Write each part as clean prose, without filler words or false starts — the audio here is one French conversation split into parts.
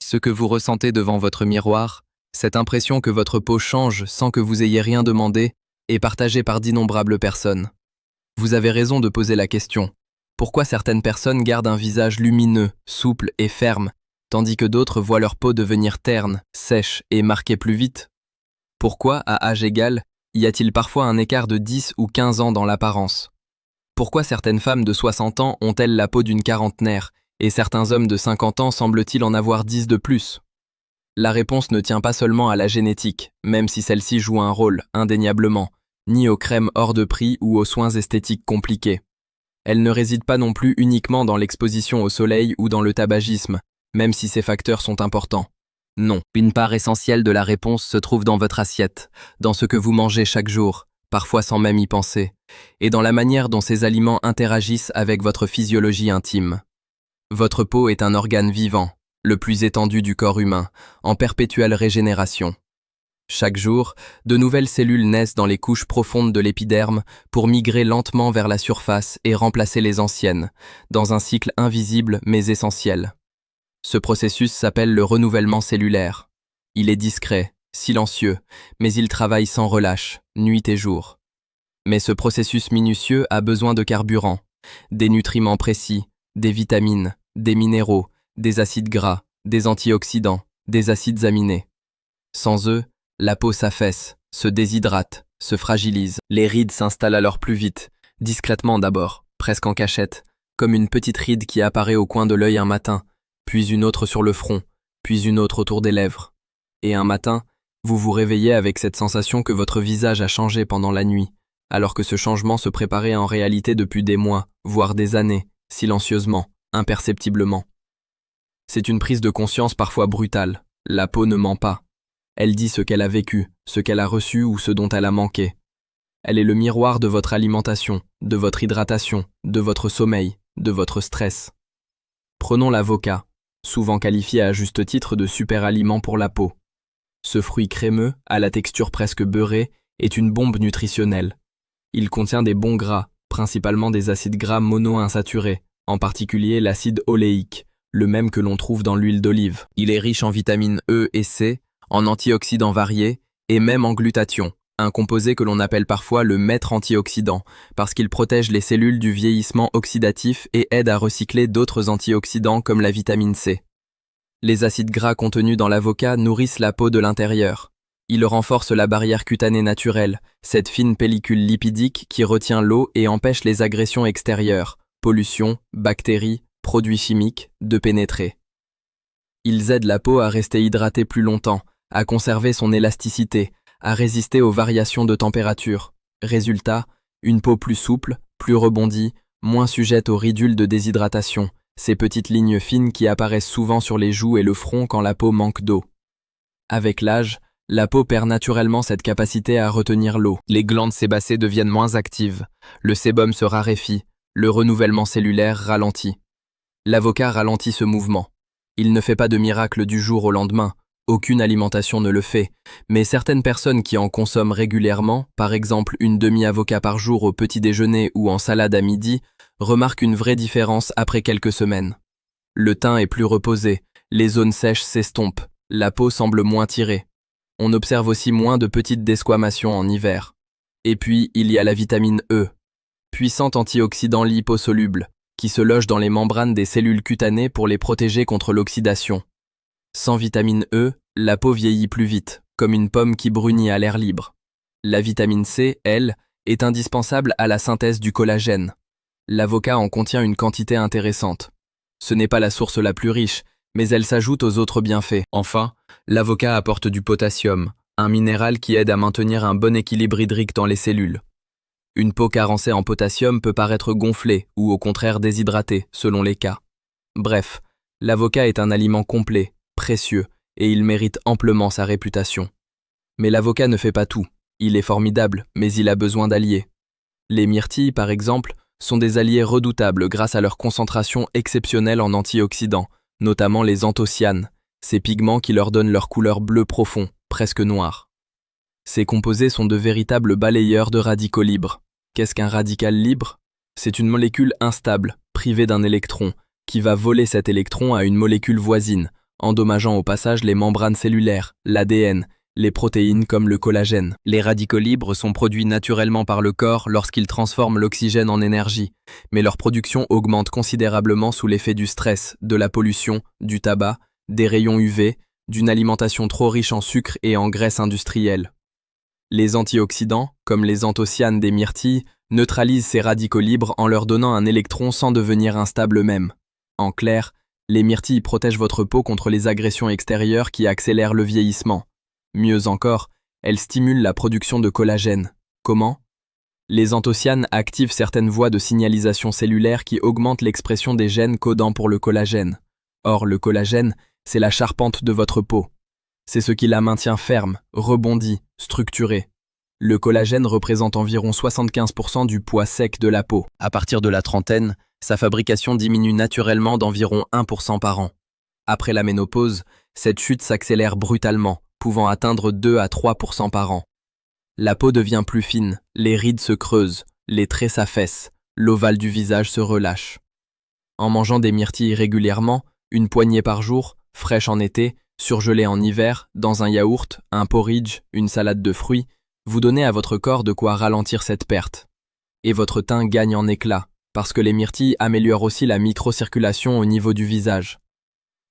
Ce que vous ressentez devant votre miroir, cette impression que votre peau change sans que vous ayez rien demandé, est partagée par d'innombrables personnes. Vous avez raison de poser la question. Pourquoi certaines personnes gardent un visage lumineux, souple et ferme, tandis que d'autres voient leur peau devenir terne, sèche et marquée plus vite? Pourquoi, à âge égal, y a-t-il parfois un écart de 10 ou 15 ans dans l'apparence? Pourquoi certaines femmes de 60 ans ont-elles la peau d'une quarantenaire, et certains hommes de 50 ans semblent-ils en avoir 10 de plus? La réponse ne tient pas seulement à la génétique, même si celle-ci joue un rôle, indéniablement, ni aux crèmes hors de prix ou aux soins esthétiques compliqués. Elle ne réside pas non plus uniquement dans l'exposition au soleil ou dans le tabagisme, même si ces facteurs sont importants. Non, une part essentielle de la réponse se trouve dans votre assiette, dans ce que vous mangez chaque jour, parfois sans même y penser, et dans la manière dont ces aliments interagissent avec votre physiologie intime. Votre peau est un organe vivant, le plus étendu du corps humain, en perpétuelle régénération. Chaque jour, de nouvelles cellules naissent dans les couches profondes de l'épiderme pour migrer lentement vers la surface et remplacer les anciennes, dans un cycle invisible mais essentiel. Ce processus s'appelle le renouvellement cellulaire. Il est discret, silencieux, mais il travaille sans relâche, nuit et jour. Mais ce processus minutieux a besoin de carburant, des nutriments précis, des vitamines, des minéraux, des acides gras, des antioxydants, des acides aminés. Sans eux, la peau s'affaisse, se déshydrate, se fragilise. Les rides s'installent alors plus vite, discrètement d'abord, presque en cachette, comme une petite ride qui apparaît au coin de l'œil un matin, puis une autre sur le front, puis une autre autour des lèvres. Et un matin, vous vous réveillez avec cette sensation que votre visage a changé pendant la nuit, alors que ce changement se préparait en réalité depuis des mois, voire des années, silencieusement, imperceptiblement. C'est une prise de conscience parfois brutale. La peau ne ment pas. Elle dit ce qu'elle a vécu, ce qu'elle a reçu ou ce dont elle a manqué. Elle est le miroir de votre alimentation, de votre hydratation, de votre sommeil, de votre stress. Prenons l'avocat, souvent qualifié à juste titre de super aliment pour la peau. Ce fruit crémeux, à la texture presque beurrée, est une bombe nutritionnelle. Il contient des bons gras, principalement des acides gras monoinsaturés, en particulier l'acide oléique, le même que l'on trouve dans l'huile d'olive. Il est riche en vitamines E et C, en antioxydants variés et même en glutathion, un composé que l'on appelle parfois le maître antioxydant, parce qu'il protège les cellules du vieillissement oxydatif et aide à recycler d'autres antioxydants comme la vitamine C. Les acides gras contenus dans l'avocat nourrissent la peau de l'intérieur. Ils renforcent la barrière cutanée naturelle, cette fine pellicule lipidique qui retient l'eau et empêche les agressions extérieures, pollution, bactéries, produits chimiques, de pénétrer. Ils aident la peau à rester hydratée plus longtemps, à conserver son élasticité, à résister aux variations de température. Résultat, une peau plus souple, plus rebondie, moins sujette aux ridules de déshydratation, ces petites lignes fines qui apparaissent souvent sur les joues et le front quand la peau manque d'eau. Avec l'âge, la peau perd naturellement cette capacité à retenir l'eau. Les glandes sébacées deviennent moins actives, le sébum se raréfie, le renouvellement cellulaire ralentit. L'avocat ralentit ce mouvement. Il ne fait pas de miracle du jour au lendemain, aucune alimentation ne le fait, mais certaines personnes qui en consomment régulièrement, par exemple une demi-avocat par jour au petit déjeuner ou en salade à midi, remarquent une vraie différence après quelques semaines. Le teint est plus reposé, les zones sèches s'estompent, la peau semble moins tirée. On observe aussi moins de petites desquamations en hiver. Et puis, il y a la vitamine E, puissant antioxydant liposoluble, qui se loge dans les membranes des cellules cutanées pour les protéger contre l'oxydation. Sans vitamine E, la peau vieillit plus vite, comme une pomme qui brunit à l'air libre. La vitamine C, elle, est indispensable à la synthèse du collagène. L'avocat en contient une quantité intéressante. Ce n'est pas la source la plus riche, mais elle s'ajoute aux autres bienfaits. Enfin, l'avocat apporte du potassium, un minéral qui aide à maintenir un bon équilibre hydrique dans les cellules. Une peau carencée en potassium peut paraître gonflée ou au contraire déshydratée, selon les cas. Bref, l'avocat est un aliment complet, précieux, et il mérite amplement sa réputation. Mais l'avocat ne fait pas tout. Il est formidable, mais il a besoin d'alliés. Les myrtilles, par exemple, sont des alliés redoutables grâce à leur concentration exceptionnelle en antioxydants, notamment les anthocyanes, ces pigments qui leur donnent leur couleur bleu profond, presque noire. Ces composés sont de véritables balayeurs de radicaux libres. Qu'est-ce qu'un radical libre? C'est une molécule instable, privée d'un électron, qui va voler cet électron à une molécule voisine, endommageant au passage les membranes cellulaires, l'ADN, les protéines comme le collagène. Les radicaux libres sont produits naturellement par le corps lorsqu'ils transforment l'oxygène en énergie, mais leur production augmente considérablement sous l'effet du stress, de la pollution, du tabac, des rayons UV, d'une alimentation trop riche en sucre et en graisses industrielles. Les antioxydants, comme les anthocyanes des myrtilles, neutralisent ces radicaux libres en leur donnant un électron sans devenir instables eux-mêmes. En clair, les myrtilles protègent votre peau contre les agressions extérieures qui accélèrent le vieillissement. Mieux encore, elles stimulent la production de collagène. Comment? Les anthocyanes activent certaines voies de signalisation cellulaire qui augmentent l'expression des gènes codant pour le collagène. Or, le collagène, c'est la charpente de votre peau. C'est ce qui la maintient ferme, rebondie, structurée. Le collagène représente environ 75% du poids sec de la peau. À partir de la trentaine, sa fabrication diminue naturellement d'environ 1% par an. Après la ménopause, cette chute s'accélère brutalement, pouvant atteindre 2 à 3% par an. La peau devient plus fine, les rides se creusent, les traits s'affaissent, l'ovale du visage se relâche. En mangeant des myrtilles régulièrement, une poignée par jour, fraîche en été, surgelée en hiver, dans un yaourt, un porridge, une salade de fruits, vous donnez à votre corps de quoi ralentir cette perte. Et votre teint gagne en éclat, parce que les myrtilles améliorent aussi la microcirculation au niveau du visage.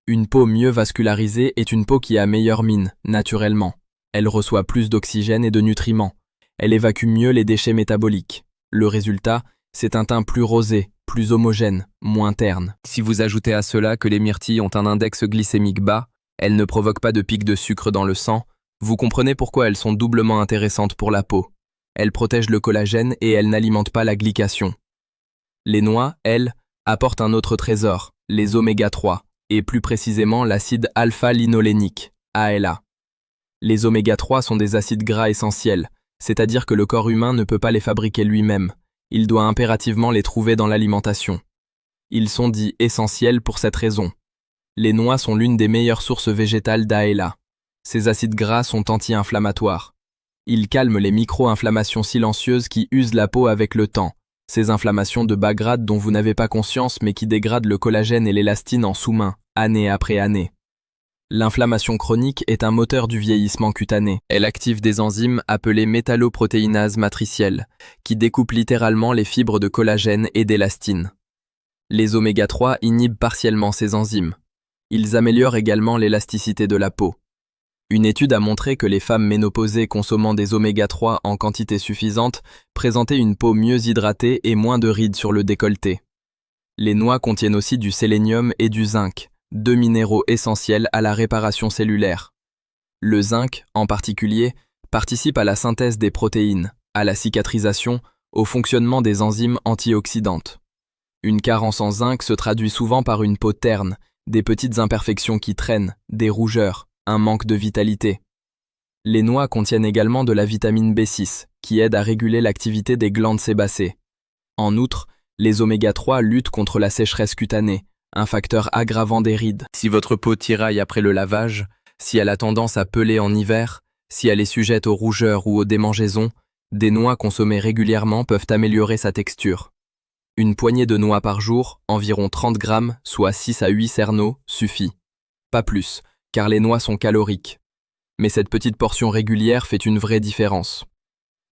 Une peau mieux vascularisée est une peau qui a meilleure mine, naturellement. Elle reçoit plus d'oxygène et de nutriments. Elle évacue mieux les déchets métaboliques. Le résultat, c'est un teint plus rosé, plus homogène, moins terne. Si vous ajoutez à cela que les myrtilles ont un index glycémique bas, elles ne provoquent pas de pic de sucre dans le sang, vous comprenez pourquoi elles sont doublement intéressantes pour la peau. Elles protègent le collagène et elles n'alimentent pas la glycation. Les noix, elles, apportent un autre trésor, les oméga 3, et plus précisément l'acide alpha-linolénique, ALA. Les oméga 3 sont des acides gras essentiels, c'est-à-dire que le corps humain ne peut pas les fabriquer lui-même. Il doit impérativement les trouver dans l'alimentation. Ils sont dits essentiels pour cette raison. Les noix sont l'une des meilleures sources végétales d'ALA. Ces acides gras sont anti-inflammatoires. Ils calment les micro-inflammations silencieuses qui usent la peau avec le temps, ces inflammations de bas grade dont vous n'avez pas conscience mais qui dégradent le collagène et l'élastine en sous-main, année après année. L'inflammation chronique est un moteur du vieillissement cutané. Elle active des enzymes appelées métalloprotéinases matricielles, qui découpent littéralement les fibres de collagène et d'élastine. Les oméga 3 inhibent partiellement ces enzymes. Ils améliorent également l'élasticité de la peau. Une étude a montré que les femmes ménopausées consommant des oméga 3 en quantité suffisante présentaient une peau mieux hydratée et moins de rides sur le décolleté. Les noix contiennent aussi du sélénium et du zinc, deux minéraux essentiels à la réparation cellulaire. Le zinc, en particulier, participe à la synthèse des protéines, à la cicatrisation, au fonctionnement des enzymes antioxydantes. Une carence en zinc se traduit souvent par une peau terne, des petites imperfections qui traînent, des rougeurs, un manque de vitalité. Les noix contiennent également de la vitamine B6, qui aide à réguler l'activité des glandes sébacées. En outre, les oméga 3 luttent contre la sécheresse cutanée, un facteur aggravant des rides. Si votre peau tiraille après le lavage, si elle a tendance à peler en hiver, si elle est sujette aux rougeurs ou aux démangeaisons, des noix consommées régulièrement peuvent améliorer sa texture. Une poignée de noix par jour, environ 30 grammes, soit 6 à 8 cerneaux, suffit. Pas plus, car les noix sont caloriques. Mais cette petite portion régulière fait une vraie différence.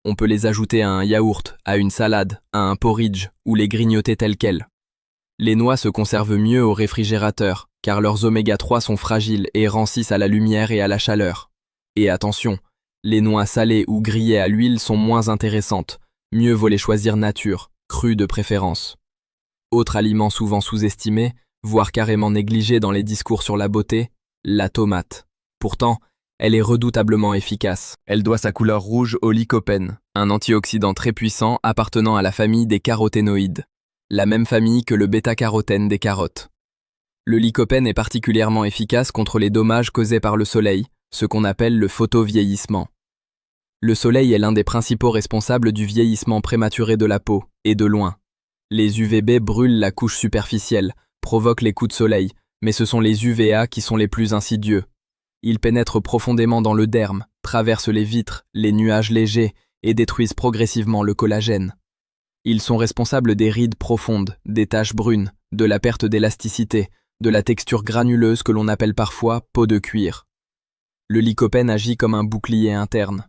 On peut les ajouter à un yaourt, à une salade, à un porridge, ou les grignoter telles quelles. Les noix se conservent mieux au réfrigérateur, car leurs oméga 3 sont fragiles et rancissent à la lumière et à la chaleur. Et attention, les noix salées ou grillées à l'huile sont moins intéressantes, mieux vaut les choisir nature, crues de préférence. Autre aliment souvent sous-estimé, voire carrément négligé dans les discours sur la beauté, la tomate. Pourtant, elle est redoutablement efficace. Elle doit sa couleur rouge au lycopène, un antioxydant très puissant appartenant à la famille des caroténoïdes, la même famille que le bêta-carotène des carottes. Le lycopène est particulièrement efficace contre les dommages causés par le soleil, ce qu'on appelle le photovieillissement. Le soleil est l'un des principaux responsables du vieillissement prématuré de la peau, et de loin. Les UVB brûlent la couche superficielle, provoquent les coups de soleil, mais ce sont les UVA qui sont les plus insidieux. Ils pénètrent profondément dans le derme, traversent les vitres, les nuages légers et détruisent progressivement le collagène. Ils sont responsables des rides profondes, des taches brunes, de la perte d'élasticité, de la texture granuleuse que l'on appelle parfois peau de cuir. Le lycopène agit comme un bouclier interne.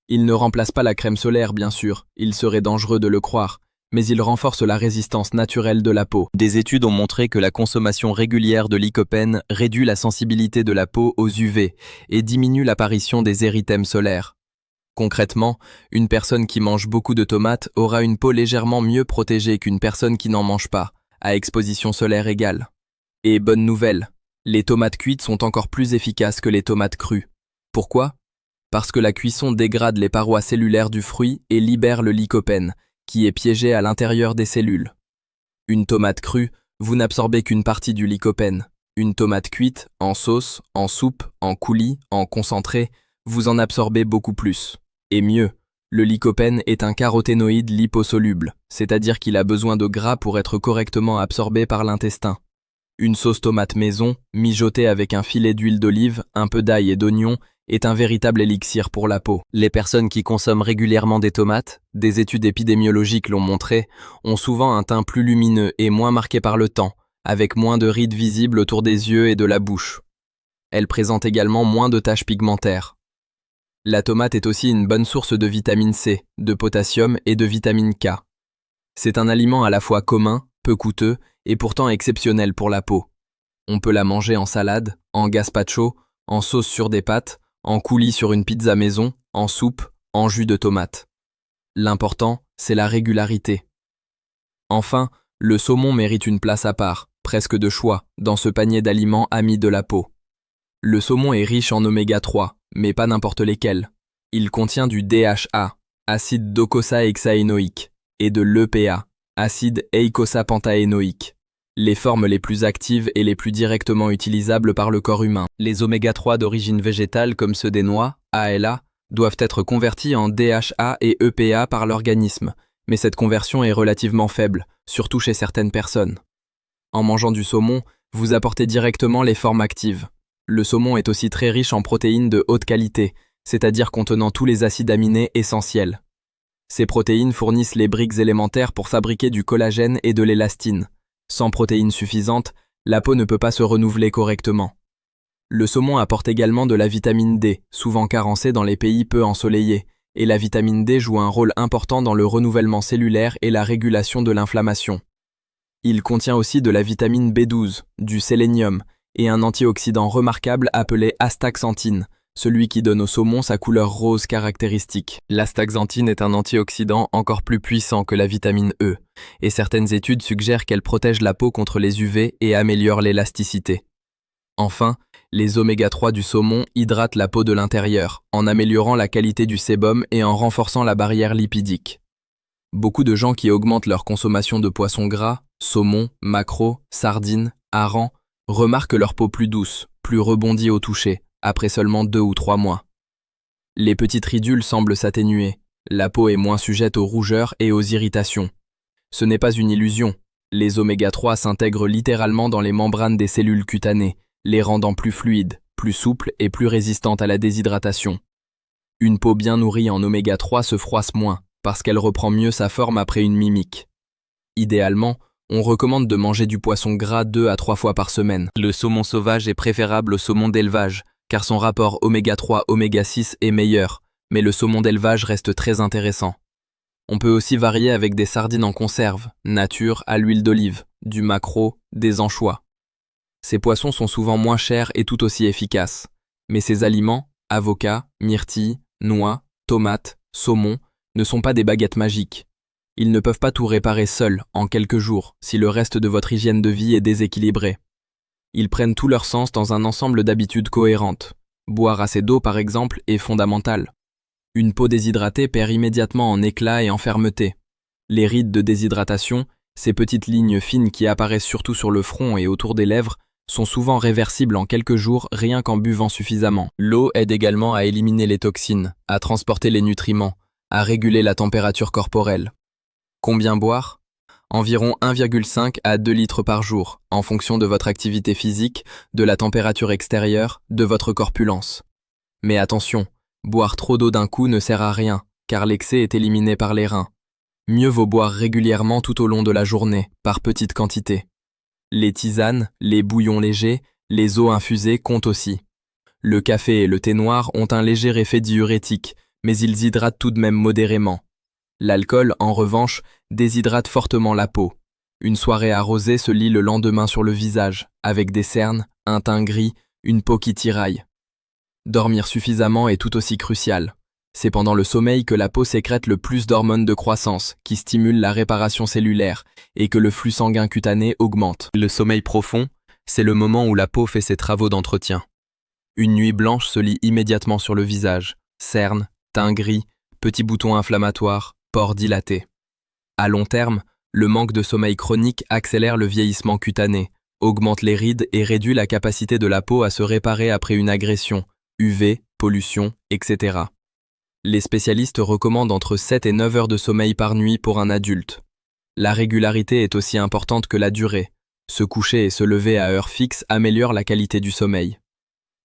Il ne remplace pas la crème solaire, bien sûr, il serait dangereux de le croire, mais il renforce la résistance naturelle de la peau. Des études ont montré que la consommation régulière de lycopène réduit la sensibilité de la peau aux UV et diminue l'apparition des érythèmes solaires. Concrètement, une personne qui mange beaucoup de tomates aura une peau légèrement mieux protégée qu'une personne qui n'en mange pas, à exposition solaire égale. Et bonne nouvelle, les tomates cuites sont encore plus efficaces que les tomates crues. Pourquoi ? Parce que la cuisson dégrade les parois cellulaires du fruit et libère le lycopène, qui est piégé à l'intérieur des cellules. Une tomate crue, vous n'absorbez qu'une partie du lycopène. Une tomate cuite, en sauce, en soupe, en coulis, en concentré, vous en absorbez beaucoup plus. Et mieux, le lycopène est un caroténoïde liposoluble, c'est-à-dire qu'il a besoin de gras pour être correctement absorbé par l'intestin. Une sauce tomate maison, mijotée avec un filet d'huile d'olive, un peu d'ail et d'oignon, est un véritable élixir pour la peau. Les personnes qui consomment régulièrement des tomates, des études épidémiologiques l'ont montré, ont souvent un teint plus lumineux et moins marqué par le temps, avec moins de rides visibles autour des yeux et de la bouche. Elles présentent également moins de taches pigmentaires. La tomate est aussi une bonne source de vitamine C, de potassium et de vitamine K. C'est un aliment à la fois commun, peu coûteux et pourtant exceptionnel pour la peau. On peut la manger en salade, en gazpacho, en sauce sur des pâtes, en coulis sur une pizza maison, en soupe, en jus de tomate. L'important, c'est la régularité. Enfin, le saumon mérite une place à part, presque de choix, dans ce panier d'aliments amis de la peau. Le saumon est riche en oméga 3, mais pas n'importe lesquels. Il contient du DHA, acide docosahexaénoïque, et de l'EPA, acide eicosapentaénoïque, les formes les plus actives et les plus directement utilisables par le corps humain. Les oméga 3 d'origine végétale comme ceux des noix, ALA, doivent être convertis en DHA et EPA par l'organisme, mais cette conversion est relativement faible, surtout chez certaines personnes. En mangeant du saumon, vous apportez directement les formes actives. Le saumon est aussi très riche en protéines de haute qualité, c'est-à-dire contenant tous les acides aminés essentiels. Ces protéines fournissent les briques élémentaires pour fabriquer du collagène et de l'élastine. Sans protéines suffisantes, la peau ne peut pas se renouveler correctement. Le saumon apporte également de la vitamine D, souvent carencée dans les pays peu ensoleillés, et la vitamine D joue un rôle important dans le renouvellement cellulaire et la régulation de l'inflammation. Il contient aussi de la vitamine B12, du sélénium, et un antioxydant remarquable appelé astaxanthine, celui qui donne au saumon sa couleur rose caractéristique. L'astaxanthine est un antioxydant encore plus puissant que la vitamine E, et certaines études suggèrent qu'elle protège la peau contre les UV et améliore l'élasticité. Enfin, les oméga 3 du saumon hydratent la peau de l'intérieur, en améliorant la qualité du sébum et en renforçant la barrière lipidique. Beaucoup de gens qui augmentent leur consommation de poissons gras, saumon, maquereau, sardines, harengs, remarquent leur peau plus douce, plus rebondie au toucher, après seulement 2 ou 3 mois. Les petites ridules semblent s'atténuer, la peau est moins sujette aux rougeurs et aux irritations. Ce n'est pas une illusion, les oméga 3 s'intègrent littéralement dans les membranes des cellules cutanées, les rendant plus fluides, plus souples et plus résistantes à la déshydratation. Une peau bien nourrie en oméga 3 se froisse moins, parce qu'elle reprend mieux sa forme après une mimique. Idéalement, on recommande de manger du poisson gras 2 à 3 fois par semaine. Le saumon sauvage est préférable au saumon d'élevage, car son rapport oméga 3 oméga 6 est meilleur, mais le saumon d'élevage reste très intéressant. On peut aussi varier avec des sardines en conserve, nature à l'huile d'olive, du maquereau, des anchois. Ces poissons sont souvent moins chers et tout aussi efficaces, mais ces aliments, avocats, myrtilles, noix, tomates, saumon, ne sont pas des baguettes magiques. Ils ne peuvent pas tout réparer seuls, en quelques jours, si le reste de votre hygiène de vie est déséquilibré. Ils prennent tout leur sens dans un ensemble d'habitudes cohérentes. Boire assez d'eau, par exemple, est fondamental. Une peau déshydratée perd immédiatement en éclat et en fermeté. Les rides de déshydratation, ces petites lignes fines qui apparaissent surtout sur le front et autour des lèvres, sont souvent réversibles en quelques jours rien qu'en buvant suffisamment. L'eau aide également à éliminer les toxines, à transporter les nutriments, à réguler la température corporelle. Combien boire ? Environ 1,5 à 2 litres par jour, en fonction de votre activité physique, de la température extérieure, de votre corpulence. Mais attention, boire trop d'eau d'un coup ne sert à rien, car l'excès est éliminé par les reins. Mieux vaut boire régulièrement tout au long de la journée, par petites quantités. Les tisanes, les bouillons légers, les eaux infusées comptent aussi. Le café et le thé noir ont un léger effet diurétique, mais ils hydratent tout de même modérément. L'alcool, en revanche, déshydrate fortement la peau. Une soirée arrosée se lit le lendemain sur le visage, avec des cernes, un teint gris, une peau qui tiraille. Dormir suffisamment est tout aussi crucial. C'est pendant le sommeil que la peau sécrète le plus d'hormones de croissance, qui stimulent la réparation cellulaire, et que le flux sanguin cutané augmente. Le sommeil profond, c'est le moment où la peau fait ses travaux d'entretien. Une nuit blanche se lit immédiatement sur le visage, cernes, teint gris, petits boutons inflammatoires, pores dilatés. À long terme, le manque de sommeil chronique accélère le vieillissement cutané, augmente les rides et réduit la capacité de la peau à se réparer après une agression, UV, pollution, etc. Les spécialistes recommandent entre 7 et 9 heures de sommeil par nuit pour un adulte. La régularité est aussi importante que la durée. Se coucher et se lever à heure fixe améliore la qualité du sommeil.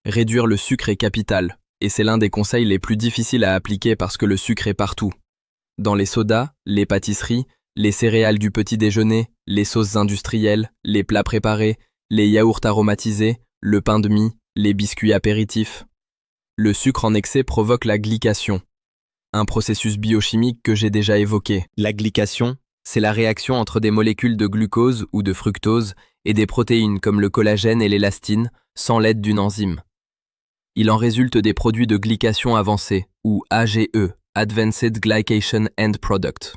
Réduire le sucre est capital, et c'est l'un des conseils les plus difficiles à appliquer parce que le sucre est partout. Dans les sodas, les pâtisseries, les céréales du petit déjeuner, les sauces industrielles, les plats préparés, les yaourts aromatisés, le pain de mie, les biscuits apéritifs. Le sucre en excès provoque la glycation, un processus biochimique que j'ai déjà évoqué. La glycation, c'est la réaction entre des molécules de glucose ou de fructose et des protéines comme le collagène et l'élastine, sans l'aide d'une enzyme. Il en résulte des produits de glycation avancée, ou AGE, Advanced Glycation End Product.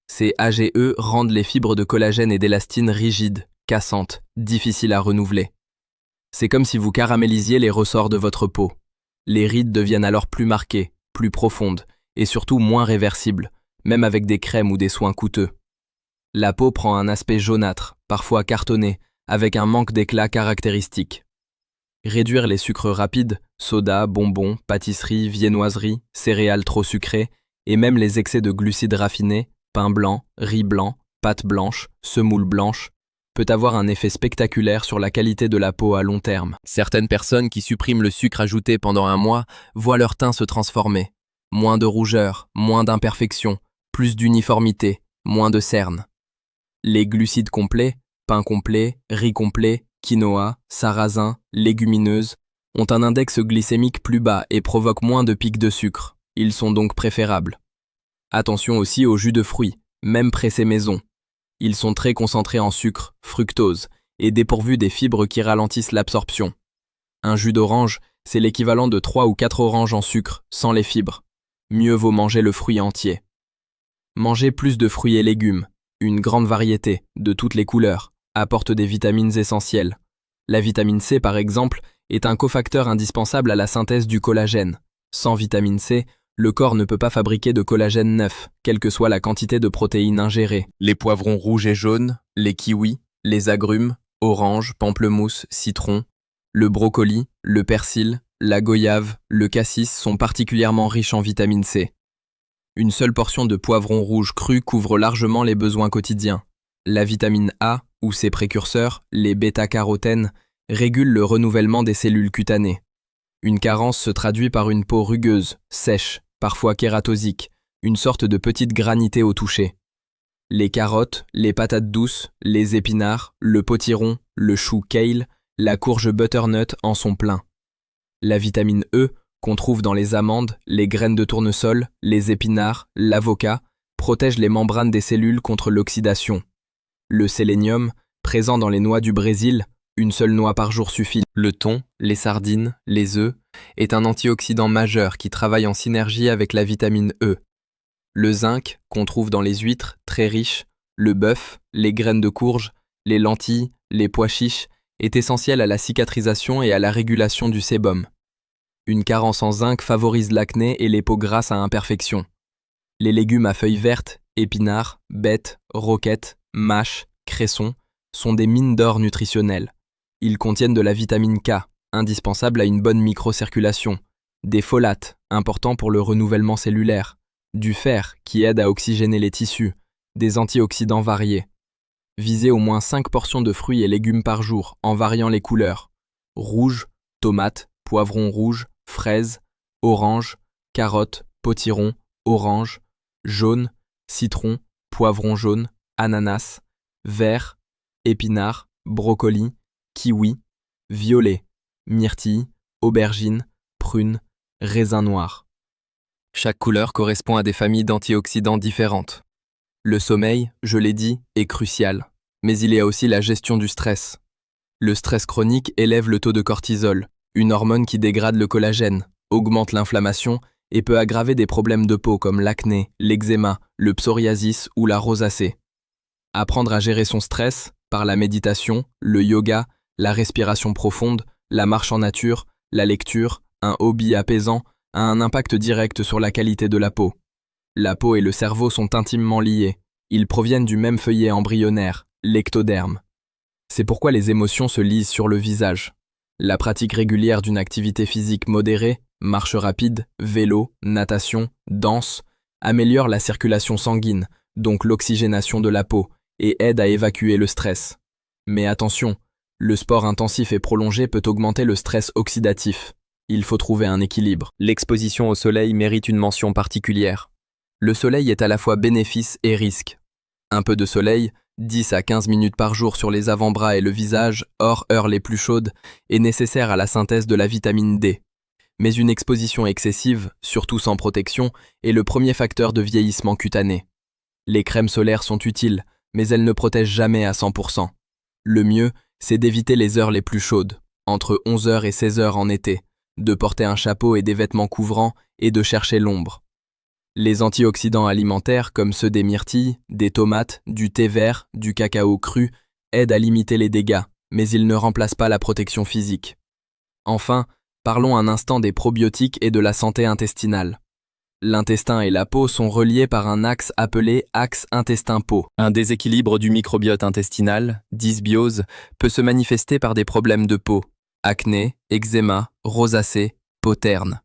Ces AGE rendent les fibres de collagène et d'élastine rigides, cassantes, difficiles à renouveler. C'est comme si vous caramélisiez les ressorts de votre peau. Les rides deviennent alors plus marquées, plus profondes, et surtout moins réversibles, même avec des crèmes ou des soins coûteux. La peau prend un aspect jaunâtre, parfois cartonné, avec un manque d'éclat caractéristique. Réduire les sucres rapides, soda, bonbons, pâtisseries, viennoiseries, céréales trop sucrées, et même les excès de glucides raffinés, pain blanc, riz blanc, pâte blanche, semoule blanche, peut avoir un effet spectaculaire sur la qualité de la peau à long terme. Certaines personnes qui suppriment le sucre ajouté pendant un mois voient leur teint se transformer. Moins de rougeur, moins d'imperfections, plus d'uniformité, moins de cernes. Les glucides complets, pain complet, riz complet, quinoa, sarrasin, légumineuses, ont un index glycémique plus bas et provoquent moins de pics de sucre. Ils sont donc préférables. Attention aussi aux jus de fruits, même pressés maison. Ils sont très concentrés en sucre, fructose, et dépourvus des fibres qui ralentissent l'absorption. Un jus d'orange, c'est l'équivalent de 3 ou 4 oranges en sucre, sans les fibres. Mieux vaut manger le fruit entier. Manger plus de fruits et légumes, une grande variété, de toutes les couleurs, apporte des vitamines essentielles. La vitamine C, par exemple, est un cofacteur indispensable à la synthèse du collagène. Sans vitamine C, le corps ne peut pas fabriquer de collagène neuf, quelle que soit la quantité de protéines ingérées. Les poivrons rouges et jaunes, les kiwis, les agrumes, oranges, pamplemousse, citron, le brocoli, le persil, la goyave, le cassis sont particulièrement riches en vitamine C. Une seule portion de poivron rouge cru couvre largement les besoins quotidiens. La vitamine A, ou ses précurseurs, les bêta-carotènes, régulent le renouvellement des cellules cutanées. Une carence se traduit par une peau rugueuse, sèche, parfois kératosique, une sorte de petite granité au toucher. Les carottes, les patates douces, les épinards, le potiron, le chou kale, la courge butternut en sont pleins. La vitamine E, qu'on trouve dans les amandes, les graines de tournesol, les épinards, l'avocat, protège les membranes des cellules contre l'oxydation. Le sélénium, présent dans les noix du Brésil, une seule noix par jour suffit. Le thon, les sardines, les œufs, est un antioxydant majeur qui travaille en synergie avec la vitamine E. Le zinc, qu'on trouve dans les huîtres, très riche, le bœuf, les graines de courge, les lentilles, les pois chiches, est essentiel à la cicatrisation et à la régulation du sébum. Une carence en zinc favorise l'acné et les peaux grasses à imperfection. Les légumes à feuilles vertes, épinards, bêtes, roquettes, mâches, cressons, sont des mines d'or nutritionnelles. Ils contiennent de la vitamine K, indispensable à une bonne microcirculation, des folates, importants pour le renouvellement cellulaire, du fer, qui aide à oxygéner les tissus, des antioxydants variés. Visez au moins 5 portions de fruits et légumes par jour, en variant les couleurs. Rouge, tomate, poivron rouge, fraise, orange, carotte, potiron, orange, jaune, citron, poivron jaune, ananas, vert, épinards, brocoli, kiwi, violet, myrtille, aubergine, prune, raisin noir. Chaque couleur correspond à des familles d'antioxydants différentes. Le sommeil, je l'ai dit, est crucial, mais il y a aussi la gestion du stress. Le stress chronique élève le taux de cortisol, une hormone qui dégrade le collagène, augmente l'inflammation et peut aggraver des problèmes de peau comme l'acné, l'eczéma, le psoriasis ou la rosacée. Apprendre à gérer son stress par la méditation, le yoga, la respiration profonde, la marche en nature, la lecture, un hobby apaisant, a un impact direct sur la qualité de la peau. La peau et le cerveau sont intimement liés. Ils proviennent du même feuillet embryonnaire, l'ectoderme. C'est pourquoi les émotions se lisent sur le visage. La pratique régulière d'une activité physique modérée, marche rapide, vélo, natation, danse, améliore la circulation sanguine, donc l'oxygénation de la peau, et aide à évacuer le stress. Mais attention, le sport intensif et prolongé peut augmenter le stress oxydatif. Il faut trouver un équilibre. L'exposition au soleil mérite une mention particulière. Le soleil est à la fois bénéfice et risque. Un peu de soleil, 10 à 15 minutes par jour sur les avant-bras et le visage, hors heures les plus chaudes, est nécessaire à la synthèse de la vitamine D. Mais une exposition excessive, surtout sans protection, est le premier facteur de vieillissement cutané. Les crèmes solaires sont utiles, mais elles ne protègent jamais à 100%. Le mieux, c'est d'éviter les heures les plus chaudes, entre 11h et 16h en été, de porter un chapeau et des vêtements couvrants et de chercher l'ombre. Les antioxydants alimentaires comme ceux des myrtilles, des tomates, du thé vert, du cacao cru aident à limiter les dégâts, mais ils ne remplacent pas la protection physique. Enfin, parlons un instant des probiotiques et de la santé intestinale. L'intestin et la peau sont reliés par un axe appelé axe intestin-peau. Un déséquilibre du microbiote intestinal, dysbiose, peut se manifester par des problèmes de peau, acné, eczéma, rosacée, peau terne.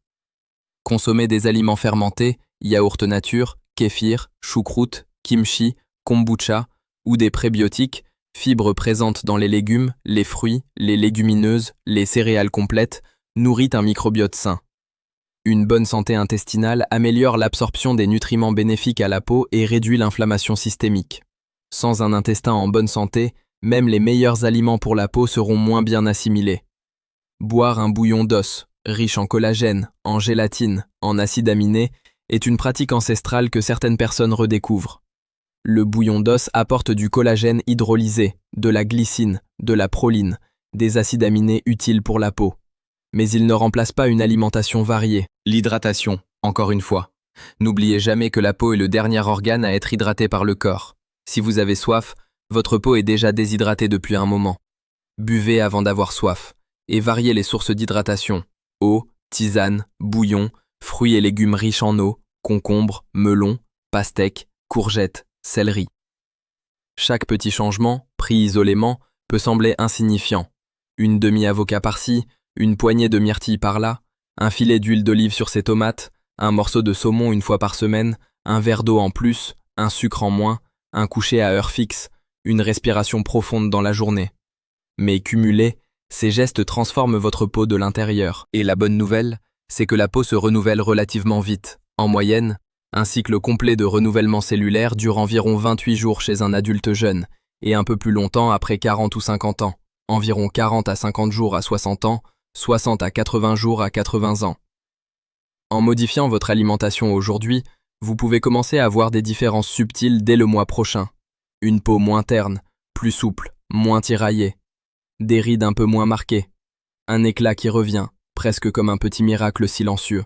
Consommer des aliments fermentés, yaourt nature, kéfir, choucroute, kimchi, kombucha ou des prébiotiques, fibres présentes dans les légumes, les fruits, les légumineuses, les céréales complètes, nourrit un microbiote sain. Une bonne santé intestinale améliore l'absorption des nutriments bénéfiques à la peau et réduit l'inflammation systémique. Sans un intestin en bonne santé, même les meilleurs aliments pour la peau seront moins bien assimilés. Boire un bouillon d'os, riche en collagène, en gélatine, en acides aminés, est une pratique ancestrale que certaines personnes redécouvrent. Le bouillon d'os apporte du collagène hydrolysé, de la glycine, de la proline, des acides aminés utiles pour la peau. Mais il ne remplace pas une alimentation variée. L'hydratation, encore une fois. N'oubliez jamais que la peau est le dernier organe à être hydraté par le corps. Si vous avez soif, votre peau est déjà déshydratée depuis un moment. Buvez avant d'avoir soif, et variez les sources d'hydratation. Eau, tisane, bouillon, fruits et légumes riches en eau, concombres, melons, pastèques, courgettes, céleri. Chaque petit changement, pris isolément, peut sembler insignifiant. Une demi-avocat par-ci, une poignée de myrtilles par-là, un filet d'huile d'olive sur ses tomates, un morceau de saumon une fois par semaine, un verre d'eau en plus, un sucre en moins, un coucher à heure fixe, une respiration profonde dans la journée. Mais cumulés, ces gestes transforment votre peau de l'intérieur. Et la bonne nouvelle, c'est que la peau se renouvelle relativement vite. En moyenne, un cycle complet de renouvellement cellulaire dure environ 28 jours chez un adulte jeune, et un peu plus longtemps après 40 ou 50 ans, environ 40 à 50 jours à 60 ans, 60 à 80 jours à 80 ans. En modifiant votre alimentation aujourd'hui, vous pouvez commencer à voir des différences subtiles dès le mois prochain. Une peau moins terne, plus souple, moins tiraillée. Des rides un peu moins marquées. Un éclat qui revient, presque comme un petit miracle silencieux.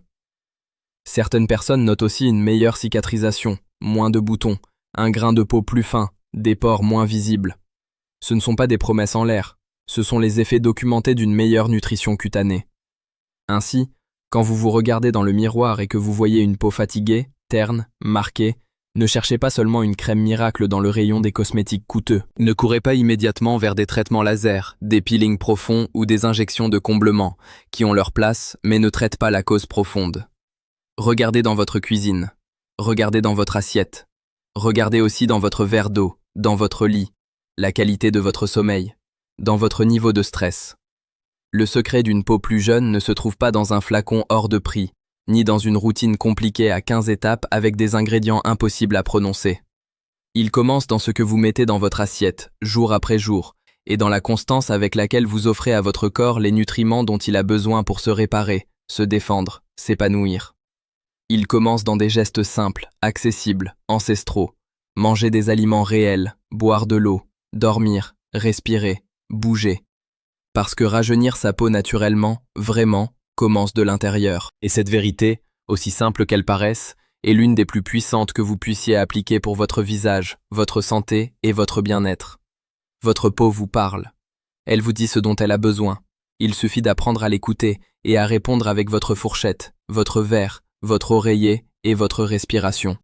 Certaines personnes notent aussi une meilleure cicatrisation, moins de boutons, un grain de peau plus fin, des pores moins visibles. Ce ne sont pas des promesses en l'air, ce sont les effets documentés d'une meilleure nutrition cutanée. Ainsi, quand vous vous regardez dans le miroir et que vous voyez une peau fatiguée, terne, marquée, ne cherchez pas seulement une crème miracle dans le rayon des cosmétiques coûteux. Ne courez pas immédiatement vers des traitements laser, des peelings profonds ou des injections de comblement, qui ont leur place mais ne traitent pas la cause profonde. Regardez dans votre cuisine, regardez dans votre assiette, regardez aussi dans votre verre d'eau, dans votre lit, la qualité de votre sommeil, dans votre niveau de stress. Le secret d'une peau plus jeune ne se trouve pas dans un flacon hors de prix, ni dans une routine compliquée à 15 étapes avec des ingrédients impossibles à prononcer. Il commence dans ce que vous mettez dans votre assiette, jour après jour, et dans la constance avec laquelle vous offrez à votre corps les nutriments dont il a besoin pour se réparer, se défendre, s'épanouir. Il commence dans des gestes simples, accessibles, ancestraux. Manger des aliments réels, boire de l'eau, dormir, respirer, bouger. Parce que rajeunir sa peau naturellement, vraiment, commence de l'intérieur. Et cette vérité, aussi simple qu'elle paraisse, est l'une des plus puissantes que vous puissiez appliquer pour votre visage, votre santé et votre bien-être. Votre peau vous parle. Elle vous dit ce dont elle a besoin. Il suffit d'apprendre à l'écouter et à répondre avec votre fourchette, votre verre, votre oreiller et votre respiration.